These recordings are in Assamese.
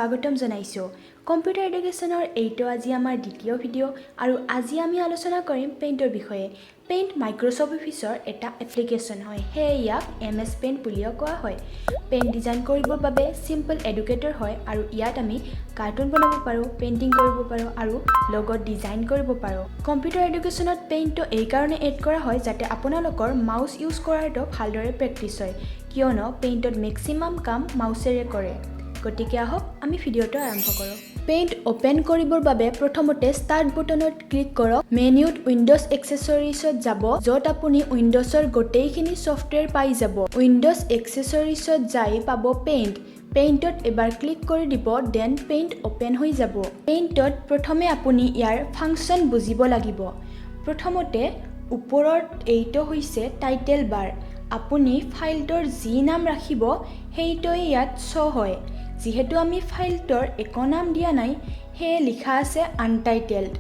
স্বাগতম জনাইছো কম্পিউটাৰ এডুকেশ্যনৰ এইটো আজি আমাৰ দ্বিতীয় ভিডিও আৰু আজি আমি আলোচনা কৰিম পেইণ্টৰ বিষয়ে পেইণ্ট মাইক্ৰসফট অফিচৰ এটা এপ্লিকেশন হয় হে ইয়াক এমএছ পেইণ্ট বুলিও কোৱা হয় পেইণ্ট ডিজাইন কৰিবৰ বাবে সিম্পল এডুকেটৰ হয় আৰু ইয়াত আমি কাৰ্টুন বনাব পাৰো পেইন্টিং কৰিব পাৰো আৰু লগত ডিজাইন কৰিব পাৰো কম্পিউটাৰ এডুকেশ্যনত পেইণ্টটো এই কাৰণে এড কৰা হয় যাতে আপোনালোকৰ মাউস ইউজ কৰাটো ভালদৰে প্ৰেক্টিস হয় কিয়নো পেইণ্টত ম্যাক্সিমাম কাম মাউসেৰে কৰে গতিকে আহক আমি ভিডিওটো আৰম্ভ কৰো পেইণ্ট ওপেন কৰিবৰ বাবে প্ৰথমতে স্টাৰ্ট বটনত ক্লিক কৰক মেনুত উইন্ডোজ এক্সেসৰিজত যাব যত আপুনি উইন্ডোজৰ গোটেইখিনি সফটওয়্যাৰ পাই যাব উইন্ডোজ এক্সেসৰিজত যাই পাব পেইণ্টত এবাৰ ক্লিক কৰি দিব দেন পেইণ্ট ওপেন হৈ যাব পেইণ্টত প্ৰথমে আপুনি ইয়াৰ ফাংচন বুজিব লাগিব প্ৰথমতে ওপৰত এইটো হৈছে টাইটেল বাৰ আপুনি ফাইলটোৰ যি নাম ৰাখিব হেইটোই ইয়াত শো হয় যেহেতু আমি ফাইলটোৰ একো নাম দিয়া নাই হে লিখা আছে আনটাইটেলড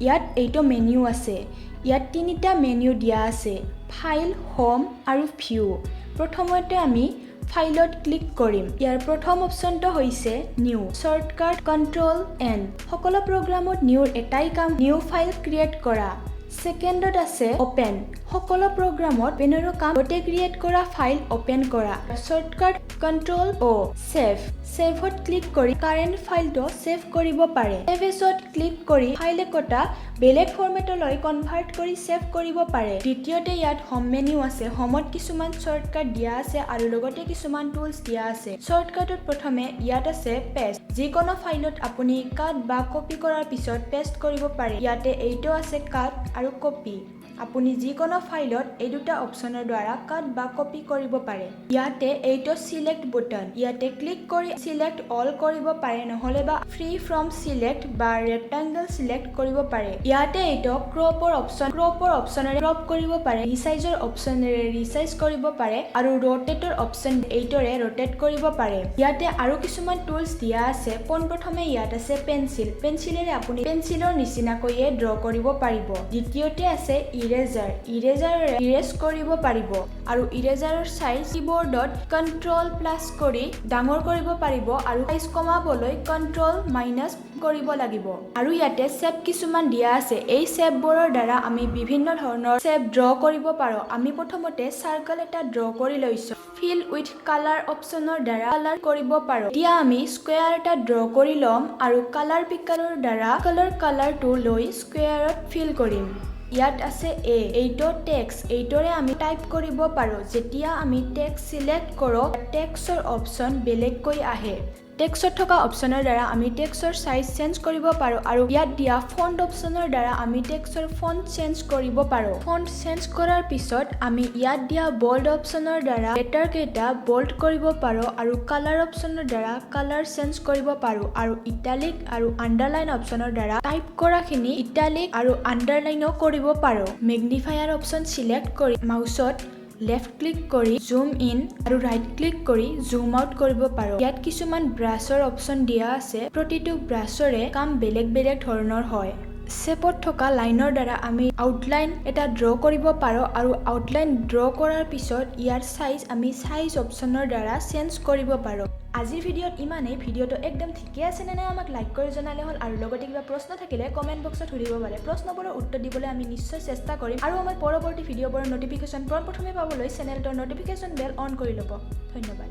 ইয়াত এইটো মেনু আছে ইয়াত তিনিটা মেনু দিয়া আছে ফাইল হোম আৰু ভিউ প্ৰথমতে আমি ফাইলত ক্লিক কৰিম ইয়াৰ প্ৰথম অপচনটো হৈছে নিউ শৰ্টকাট কন্ট্ৰোল এন সকলো প্ৰগ্ৰামত নিউৰ এটাই কাম নিউ ফাইল ক্ৰিয়েট কৰা সেকেন্ডত আছে ওপেন সকলো প্ৰগ্ৰামত পেনৰ কাম গটে ক্ৰিয়েট কৰা ফাইল ওপেন কৰা শৰ্টকাট কন্ট্ৰোল ও সেভত ক্লিক কৰি কাৰেন্ট ফাইলটো সেভ কৰিব পাৰে সেভত ক্লিক কৰি ফাইল একটা বেলেগ ফৰমেটলৈ কনভাৰ্ট কৰি সেভ কৰিব পাৰে দ্বিতীয়তে ইয়াত হোম মেনু আছে হোমত কিছুমান শৰ্টকাট দিয়া আছে আৰু লগতে কিছুমান টুলস দিয়া আছে শৰ্টকাটত প্ৰথমে ইয়াত আছে পেস্ট যিকোনো ফাইলত আপুনি কাট বা কপি কৰাৰ পিছত পেস্ট কৰিব পাৰে ইয়াতে এইটো আছে কাট আৰু কপি আপুনি যিকোনো ফাইলত এই দুটা অপচনৰ দ্বাৰা কাট বা কপি কৰিব পাৰে ইয়াতে এইটো সিলেক্ট বটন ইয়াতে ক্লিক কৰি সিলেক্ট অল কৰিব পাৰে নহলে বা ফ্ৰী ফ্ৰম সিলেক্ট বা ৰেক্টেংগল সিলেক্ট কৰিব পাৰে ইয়াতে এইটো ক্ৰপৰ অপচনেৰে ক্ৰপ কৰিব পাৰে ৰিসাইজৰ অপচনেৰে ৰিসাইজ কৰিব পাৰে আৰু ৰোটেটৰ অপচন এইটোৰে ৰোটেট কৰিব পাৰে ইয়াতে আৰু কিছুমান টুলস দিয়া আছে পোনপ্ৰথমে ইয়াত আছে পেন্সিলেৰে আপুনি পেন্সিলৰ নিচিনাকৈয়ে ড্ৰ কৰিব পাৰিব দ্বিতীয়তে আছে ইৰেজাৰেৰে ইৰেজ কৰিব পাৰিব আৰু ইৰেজাৰৰ সাইজ কিবোৰ্ডত কন্ট্ৰোল প্লাস কৰি ডাঙৰ কৰিব পাৰিব আৰু সাইজ কমাবলৈ কন্ট্ৰোল মাইনাস কৰিব লাগিব আৰু ইয়াতে শেপ কিছুমান দিয়া আছে এই শেপবোৰৰ দ্বাৰা আমি বিভিন্ন ধৰণৰ শেপ ড্ৰ কৰিব পাৰো আমি প্ৰথমতে সাৰ্কেল এটা ড্ৰ কৰি লৈছো ফিল উইথ কালাৰ অপচনৰ দ্বাৰা কালাৰ কৰিব পাৰো এতিয়া আমি স্কয়াৰ এটা ড্ৰ কৰি লম আৰু কালাৰ পিকাৰৰ দ্বাৰা কালাৰটো লৈ স্কয়াৰত ফিল কৰিম ইয়াত আছে এইটো টেক্সট এইটোৰে আমি টাইপ কৰিব পাৰো যেতিয়া আমি টেক্সট সিলেক্ট কৰো টেক্সটৰ অপচন বেলেগকৈ আহে টেক্সটত থকা অপচনৰ দ্বাৰা আমি টেক্সটৰ সাইজ চেঞ্জ কৰিব পাৰো আৰু ইয়াত দিয়া ফন্ট অপচনৰ দ্বাৰা আমি টেক্সটৰ ফন্ট চেঞ্জ কৰিব পাৰো ফন্ট চেঞ্জ কৰাৰ পিছত আমি ইয়াত দিয়া বোল্ড অপচনৰ দ্বাৰা লেটাৰ কেইটা বোল্ড কৰিব পাৰো আৰু কালাৰ অপচনৰ দ্বাৰা কালাৰ চেঞ্জ কৰিব পাৰো আৰু ইটালিক আৰু আন্ডাৰলাইন অপচনৰ দ্বাৰা টাইপ কৰাখিনি ইটালিক আৰু আন্ডাৰলাইনও কৰিব পাৰো ম্যাগনিফায়াৰ অপচন সিলেক্ট কৰি মাউসত লেফট ক্লিক কৰি জুম ইন আৰু ৰাইট ক্লিক কৰি জুম আউট কৰিব পাৰো ইয়াত কিছুমান ব্ৰাছৰ অপচন দিয়া আছে প্ৰতিটো ব্ৰাছৰে কাম বেলেগ ধৰণৰ হয় শেপত থকা লাইনৰ দ্বাৰা আমি আউটলাইন এটা ড্ৰ কৰিব পাৰো আৰু আউটলাইন ড্ৰ কৰাৰ পিছত ইয়াৰ সাইজ আমি সাইজ অপচনৰ দ্বাৰা চেঞ্জ কৰিব পাৰো আজিৰ ভিডিওত ইমানেই ভিডিওটো একদম ঠিকে আছে নে নাই আমাক লাইক কৰি জনালে হ'ল আৰু লগতে কিবা প্ৰশ্ন থাকিলে কমেন্ট বক্সত সুধিব পাৰে প্ৰশ্নবোৰৰ উত্তৰ দিবলৈ আমি নিশ্চয় চেষ্টা কৰিম আৰু আমাৰ পৰৱৰ্তী ভিডিওবোৰৰ নটিফিকেশন প্ৰথমে পাবলৈ চেনেলটোৰ নটিফিকেশন বেল অন কৰি ল'ব ধন্যবাদ